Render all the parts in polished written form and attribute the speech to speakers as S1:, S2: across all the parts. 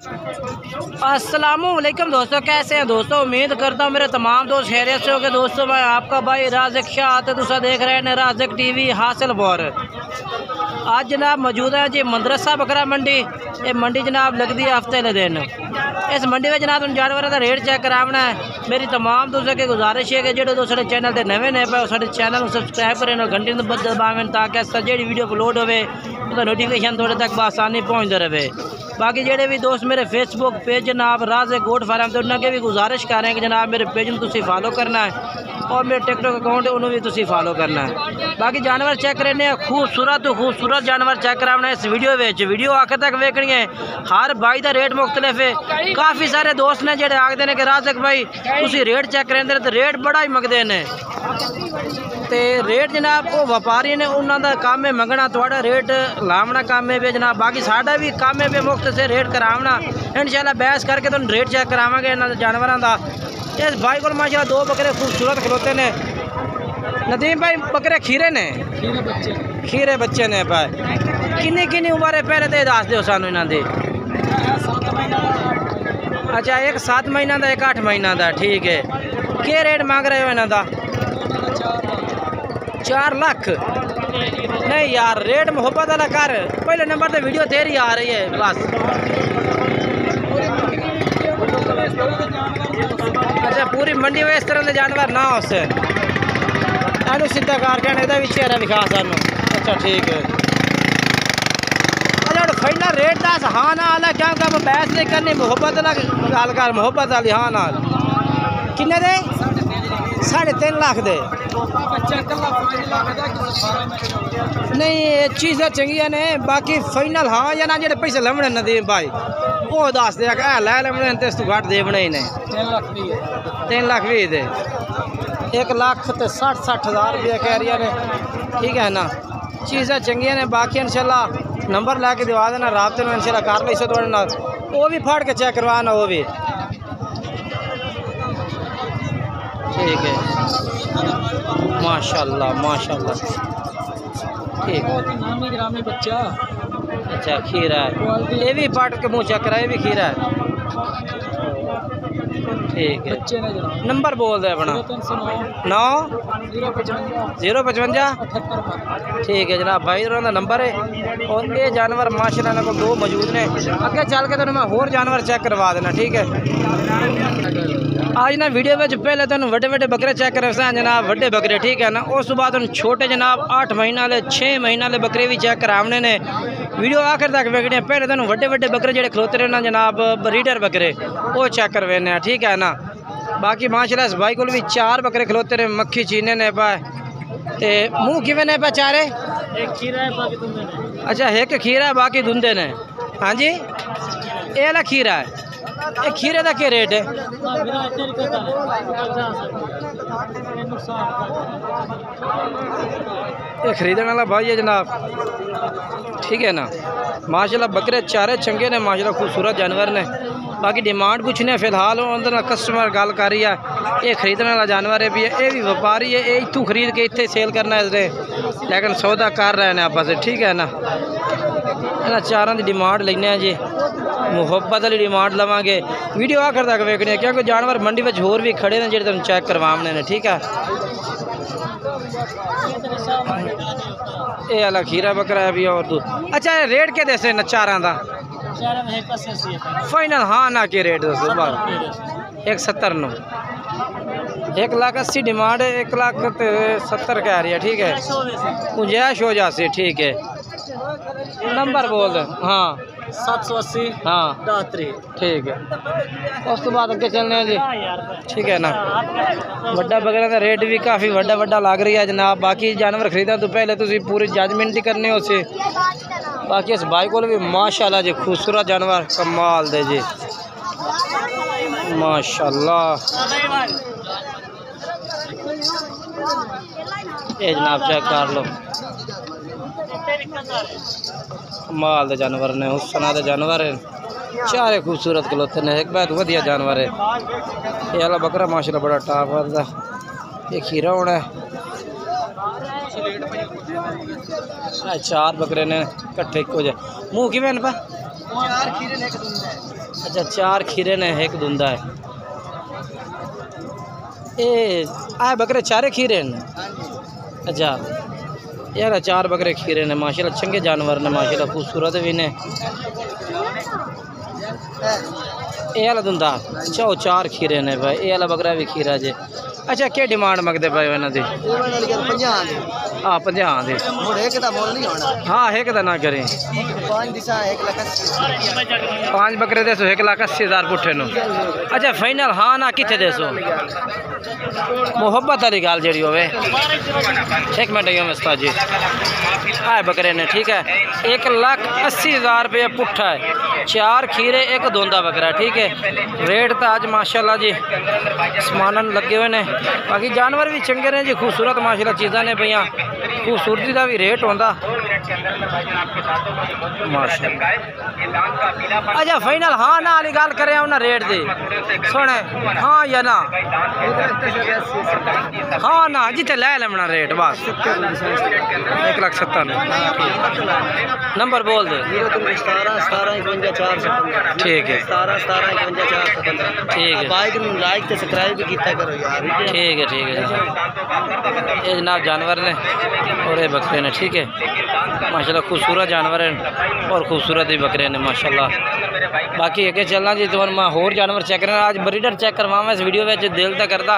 S1: अस्सलामुअलैकुम दोस्तों, कैसे हैं दोस्तों। उम्मीद करता हूँ मेरे तमाम दोस्त खैरियत से होंगे। दोस्तों मैं आपका भाई राज़िक शाह आते तुसा देख रहे हैं राज़िक टीवी हासिल बोर। आज जनाब मौजूद है जी मदरसा बकरा मंडी। ये मंडी जनाब लगती है हफ्ते के दिन। इस मंडी में जनाब उन जानवरों का रेट चेक कराना है। मेरी तमाम दोस्तों की गुजारिश है कि जो दोस्त साढ़े चैनल के नवे ने पे साढ़े चैनल को सबसक्राइब करें और घंटे दबावें ताकि जी वीडियो अपलोड हो तो नोटिफिकेशन थोड़े तक बसानी पहुँचते रहे। बाकी जेडे भी दोस्त मेरे फेसबुक पेज जनाब राज़िक गोट फार्म तो उन्होंने भी गुजारिश कर रहे हैं कि जनाब मेरे पेज में तुम फॉलो करना है और मेरे टिकटॉक अकाउंट है उन्होंने भी तुम फॉलो करना है। बाकी जानवर चेक करने खूबसूरत तो खूबसूरत जानवर चेक कराना इस वीडियो आखिर तक वेखनी है। हर भाई का रेट मुख्तलिफ है। काफ़ी सारे दोस्त ने जेडे आखते हैं कि राज़िक भाई तुम रेट चेक करेंगे तो रेट बड़ा ही मंगते हैं तो रेट जनाब वो व्यापारी ने उन्होंने काम है मंगना थोड़ा रेट लावना काम है भी जनाब। बाकी साडा भी काम है भी मुफ्त से रेट करावना इंशाल्लाह बहस करके तो रेट चेक करावांगे इन्होंने जानवरों का। इस भाई को माशाल्लाह दो बकरे खूबसूरत खलोते ने। नदीम भाई बकरे खीरे ने खीरे बच्चे ने भाई किन्नी किन्नी उम्र है पहले तो दस दो सानू इन्हों की। अच्छा एक 7 महीना का एक 8 महीना का ठीक है। क्या रेट मांग रहे हो इन्हों का? 4 लाख नहीं यार रेट मोहब्बत वाला कर। पहले नंबर तो वीडियो तेरी आ रही है बस। अच्छा पूरी मंडी में इस तरह के जानवर ना हो से एनु सीधा कारखाना भी चेहरा दिखा सानू। अच्छा ठीक है फाइनल रेट दस हाँ ना आला क्या बहस नहीं करनी मोहब्बत गल कर मोहब्बत वाली हाँ ना किन्ने दे 3.5 लाख दे नहीं ये चीज़ें चंगिया ने। बाकी फाइनल हाँ या ना जो पैसे लवने नदीम भाई वो दस दे लै लवने तो इस तू घट दे बने ही नहीं 3 लाख भी दे 1 लाख तो 60 हज़ार रुपया कह रही ने ठीक है ना। चीज़ें चंगिया ने बाकी इंशाल्लाह नंबर ला के दिवा देना राबते में इंशाल्लाह कर ली थोड़े ना वो भी फाड़ के चेक करवाना वो भी ठीक है। माशाल्लाह माशाल्लाह ठीक है बच्चा। अच्छा खीरा है ये भी पाट के मुँह चेक करा ये भी खीरा है ठीक है। नंबर बोल दे अपना 9 055 ठीक है जनाब भाई का नंबर है। और ये जानवर माशाल्लाह को 2 मौजूद ने अगे चल के तो मैं होर जानवर चेक करवा देना ठीक है। आज ना वीडियो में पहले तो वड्डे वड्डे बकरे चेक कर जनाब वड्डे बकरे ठीक है ना। उस बाद छोटे जनाब 8 महीने वाले 6 महीने वाले बकरे भी चेक कराने ने। वीडियो आखिर तक वेखने पहले तो वड्डे वड्डे बकरे जो खलोते रहे ना जनाब ब्रीडर बकरे वो चेक करवाने ठीक है ना। बाकी माशाल्लाह इस भाई को भी 4 बकरे खलोते रहे मक्खी चीने ने पाए ते मुँह किवें ने चारे एक खीरा है बाकी दुंदे ने। अच्छा एक खीरा है बाकी दुंदे ने हाँ जी ये वाला खीरा है। ये खीरे का क्या रेट है? ये खरीदने वाला भाई है जनाब ठीक है ना। माशाल्लाह बकरे चारे चंगे ने माशाल्लाह खूबसूरत जानवर ने। बाकी डिमांड कुछ नहीं फिलहाल अंदर कस्टमर गल कर रही है। ये खरीदने वाला जानवर है भी है ये भी व्यापारी है ये इतों खरीद के इतने सेल करना है इसने लेकिन सौदा कर रहे हैं आपस ठीक है ना। इन्होंने चारों की डिमांड लेने जी मुहब्बत वाली डिमांड लवेंगे। वीडियो आखिर तक वेखने क्योंकि जानवर मंडी में होर भी खड़े ने जो तुम चेक करवाने ने ठीक है। ये वाला खीरा बकरा है भी और दूध। अच्छा रेट के दसे न चारा का फाइनल हाँ ना के रेट दसो 170 नो 1,80,000 डिमांड है 1,70,000 कह रही है ठीक है। गुंजाइश हो जाती ठीक है। नंबर बोल दो हाँ 780 हाँ 73 ठीक है। उस तो बाद अगे चलने जी ठीक है ना। वड्डा बकरे का रेट भी काफ़ी वड्डा लग रही है जनाब। बाकी जानवर खरीदने तो पहले तुम पूरी जजमेंट ही करने हो से। बाकी इस भाई को भी माशाल्लाह जी खूबसूरत जानवर कमाल दे जी माशाल्लाह। ये जनाब चेक कर लो कमाल दे जानवर ने हुस्ना दे जानवर है चारे खूबसूरत खलोते ने एक बहुत वधिया जानवर है। ये वाला बकरा माशाल्लाह बड़ा टॉप वाला ये खीरा होना है। 4 बकरे ने कट्ठे इको जे मुँह कि अच्छा 4 खीरे ने 1 दुंदा है। ए आए बकरे 4 खीरे ने। अच्छा यार 4 बकरे खीरे ने माशाल्लाह, चंगे जानवर ने माशाल्लाह, खूबसूरत भी ने। ये वाला दुंदा अच्छा 4 खीरे ने भाई, ये वाला बकरा भी खीरा जे। अच्छा क्या डिमांड मंगते भाई इन्हों की? हाँ 50 दी। हाँ एक ना करें 5 बकरे दसो 1,80,000 पुट्ठे नो। अच्छा फाइनल हाँ ना कितने दसो? मुहब्बत वाली गल जी होवे। 1 मिनट उस्ताद जी। आए बकरे ने ठीक है 1,80,000 रुपये पुट्ठा है, 4 खीरे 1 दोंदा बकरा ठीक है। रेट तो आज माशाल्लाह जी समानन लगे हुए ने, बाकी जानवर भी चंगे ने जी, खूबसूरत माशाल्लाह चीज़ा ने भैया, खूबसूरती का भी रेट होंदा माशाल्लाह। अच्छा फाइनल हाँ ना वाली गल करें उन्हें रेट दी सुने हाँ या ना? हाँ ना जिते लै लेना रेट बस 1,70,000। नंबर बोल दे। ठीक है ठीक है लाइक तो सब्सक्राइब भी किया करो यार। ठीक है ये जनाब जानवर ने और ये बकरे ने ठीक है माशाल्लाह, खूबसूरत जानवर हैं और खूबसूरत ही बकरे ने माशाल्लाह। बाकी अगे चलना जी, तो मैं होर जानवर चेक करना, आज ब्रीडर चेक करवावा इस वीडियो में, दिल तो करता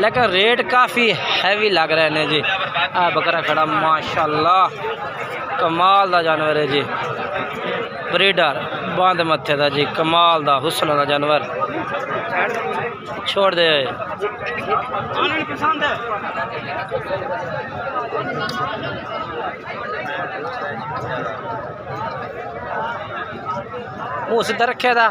S1: लेकिन रेट काफ़ी हैवी लग रहे हैं जी। आ बकरा खड़ा माशाल्लाह कमाल का जानवर है जी, ब्रीडर बांध मत्थे का जी, कमाल का हुस्न का जानवर। छोड़ दे मुँह सीधा रखे था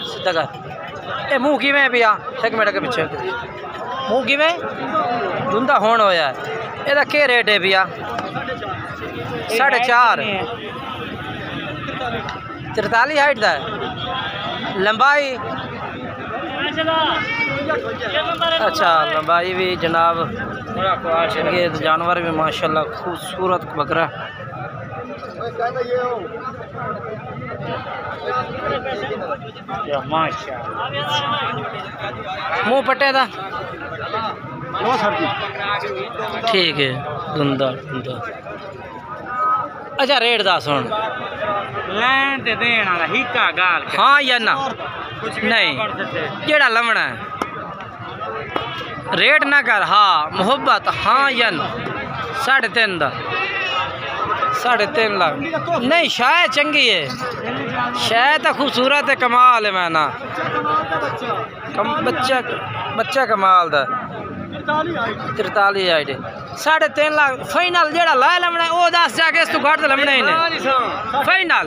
S1: सीधा कर। ए मुँह किवें पिया 1 मिनट के पीछे मुँह किवें धुंधा होन होया है, एदा क्या रेट है भैया? 4.5 43 हाइट का लंबाई। अच्छा लंबाई भी जनाब चंगे, जानवर भी माशाल्लाह खूबसूरत बकरा। मुँह पट्टे था ठीक है धुंधा। अच्छा रेट दस हुण लैन ते देण वाला हिक्का गाल हाँ या ना? नहीं जेड़ा लवना है रेट ना कर हाँ मुहब्बत हाँ या ना? 3.5 दा 3.5 लाख नहीं शायद चंगी है, शायद तो खूबसूरत है, कमाल है। मैं ना बच्चा कमाल दा 43 हाइट 3.5 लाख फाइनल जेड़ा ला लमना वो 10 जाके इस तो घट तो लमना ही नहीं। फाइनल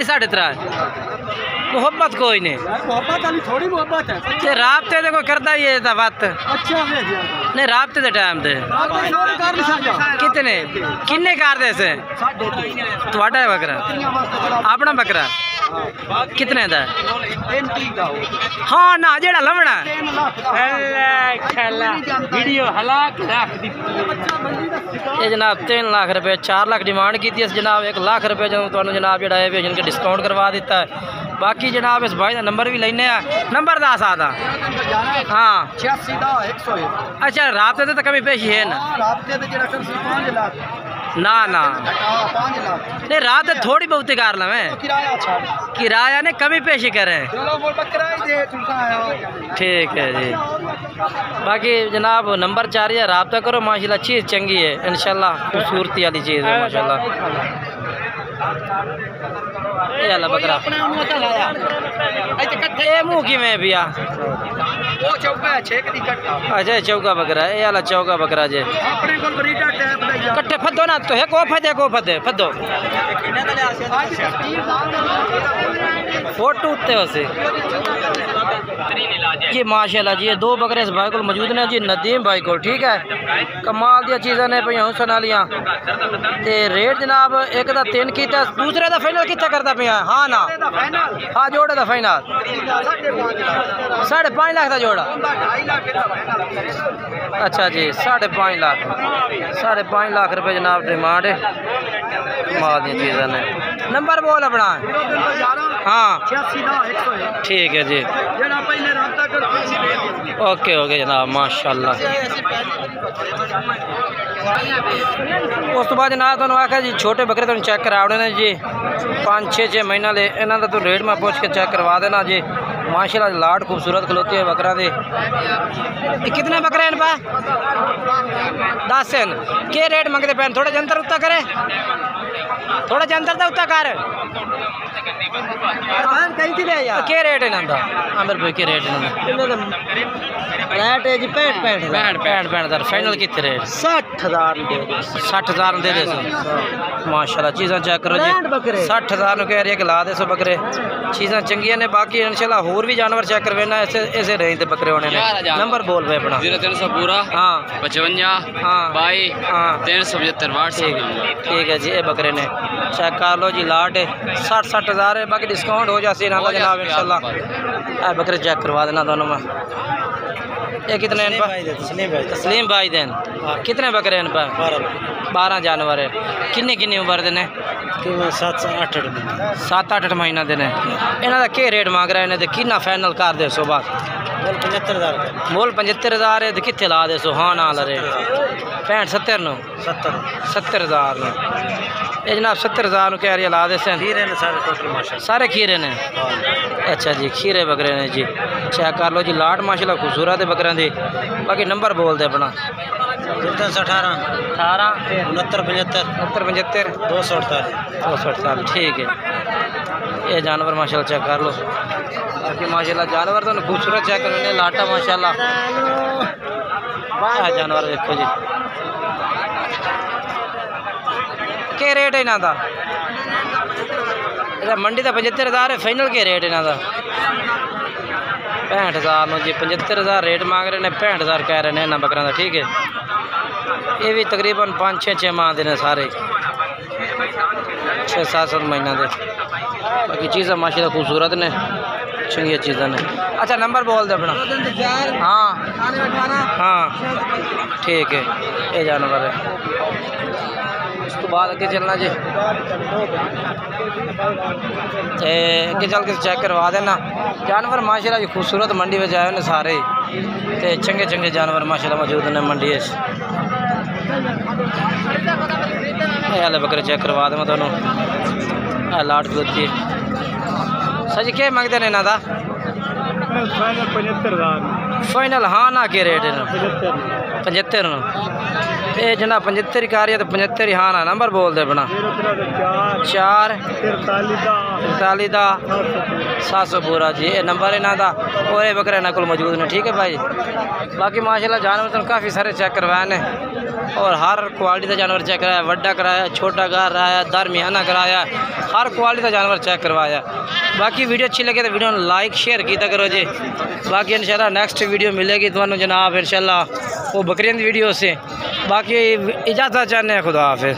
S1: 3.5 मुहब्बत कोई नहीं, थोड़ी मुहब्बत है राबते दे कोई करता ही है बात। अच्छा नहीं राबते दे टाइम दे कितने किन्ने कर दे से ਤੁਹਾਡਾ है बकरा अपना बकरा कितने दा? हाँ ना जेड़ा लवना वीडियो हलाक रख दी। ये जनाब 3 लाख रुपये 4 लाख डिमांड की थी जनाब, 1 लाख रुपये जो तो जनाब जोड़ा है जिनके डिस्काउंट करवा दिता है। बाकी जनाब इस भाई का नंबर भी लेने नंबर दस आता हाँ 86 अच्छा राबते तो कमी पेशी है ना? ना ना नहीं रात थोड़ी बहुत कर लवें किराया ने कमी पेशी करें। ठीक है जी बाकी जनाब नंबर 4 है रब्ता करो माशाल्लाह चीज़ चंगी है इंशाल्लाह खूबसूरती वाली चीज़ है माशाल्लाह। ये अल्लाह बकरा ये मुँह की में भैया अच्छा चौका बकरा ये अल्लाह चौका बकरा जे कट्ठे फदो ना तो है को फदे फदो फोटो उत्ते उसे जी माशाल्लाह जी। ये दो बकरे इस भाई को मौजूद ने जी, नदीम भाई को। ठीक है, कमाल दी चीज़ा ने पे हुसन वालियां ते रेट जनाब एक दा 3 कीता, दूसरे दा फाइनल कितना करता पे? हाँ ना हाँ, जोड़े दा फाइनल 5.5 लाख का जोड़ा। अच्छा जी, 5.5 लाख 5.5 लाख रुपए जनाब डिमांड है। कमाल दी चीज़ा ने। नंबर बोल अपना। हाँ ठीक है जी, ओके ओके जनाब माशाल्लाह। उस तो बाद जनाब तुम आखा जी छोटे बकरे तुम चेक कराने ने जी, 5-6 महीना ले इन्हों का तुम रेट में पूछ के चेक करवा देना जी। माशाल्लाह लाट खूबसूरत खलोती है बकरा दे। कितने बकरे हैं पा? 10 हैं। क्या रेट मंगते पैन? थोड़ा जंतर उत्ता करे, थोड़ा जंतर का उत्ता कर। क्या रेट है इन्हों? आमिर भाई क्या रेट है? रेट है जी 65,000। फाइनल कितने रेट? 60,000 दे दे सो। माशाल्लाह चीज़ा चेक करो जी, 60,000 कह रही है कि ला दे सो बकरे। चीज़ा चंगिया ने, बाकी इंशाल्लाह होर भी जानवर चेक करवेना ऐसे रेंज के बकरे होने ने। नंबर बोल पे अपना।
S2: 0300 पूरा। हाँ 55 हाँ 22 हाँ 375।
S1: ठीक है जी, ये बकरे ने चेक कर लो जी। लाट है 60,000 है, बाकी डिस्काउंट हो जाए ना जनाब इंशाल्लाह। बकरे चेक करवा देना दोनों में। ये कितने तस्लीम भाई देन? कितने बकरे हैं पर? 12 जानवर है। किन्नी उम्र देने? 7-8 महीना देने। इन्हों का क्या रेट मांग रहे हैं? कितना फाइनल कर दे सो? बस मोल 75,000 है। कितने ला दे सो? हाँ ना ला रहे 65-70,000 ये जनाब 70,000 कह रही है ला दे सारे खीरे ने। अच्छा जी, खीरे बकरे ने जी। चेक कर लो जी, लाट माशाल्लाह खूबसूरत है बकरे दी। बाकी नंबर बोल दे अपना। 18 69 75 248। ठीक है, ये जानवर माशाल्लाह चेक कर लो। बाकी माशाल्लाह जानवर तो खूबसूरत चेक कर लेने। लाटा माशाल्लाह जानवर देखो जी। क्या रेट है इन्हों का? मंडी का 75,000 है। फाइनल क्या रेट इन्हों का? 65,000 जी। 75,000 रेट मांग रहे हैं, 65,000 कह रहे हैं इन्होंने बकरों का। ठीक है, ये भी तकरीबन 5-6 माह के सारे 6-7 महीना के। बाकी चीज़ा माशाल्लाह खूबसूरत ने, चंगी चीज़ा ने। अच्छा नंबर बोल दे अपना। हाँ हाँ ठीक है, ये जानवर है। उस तो बाद अगे चलना जी, अगे चल के चेक करवा देना। जानवर माशाल्लाह जी खूबसूरत मंडी में आए ने सारे, ते चंगे चंगे जानवर माशाल्लाह मौजूद ने मंडी। हाले बकरे चेक करवा दें तुहानू। लाट खलोती सच क्या मंगते हैं इन्हों का? फाइनल हाँ ना क्या रेट है? 75 ये जना 75 कर रही है तो 75 ही हाँ ना। नंबर बोल दे अपना। 4 43 700 पूरा जी। ये नंबर इन्हों का और ये बकरे इन्होंने को मौजूद ने। ठीक है भाई, बाकी माशाल्लाह जानवर तो काफ़ी सारे चेक करवाए ने और हर क्वालिटी का जानवर चेक कराया। वड्डा कराया, छोटा कराया, दरमियाना कराया, हर क्वालिटी का जानवर चेक करवाया। बाकी वीडियो अच्छी लगे तो वीडियो लाइक शेयर किया करो जी। बाकी इंशाल्लाह नेक्स्ट वीडियो मिलेगी तुहानू जनाब इंशाल्लाह वो बकरियों की वीडियो से। बाकी इजाज़त चाहते हैं, खुदा हाफिज़।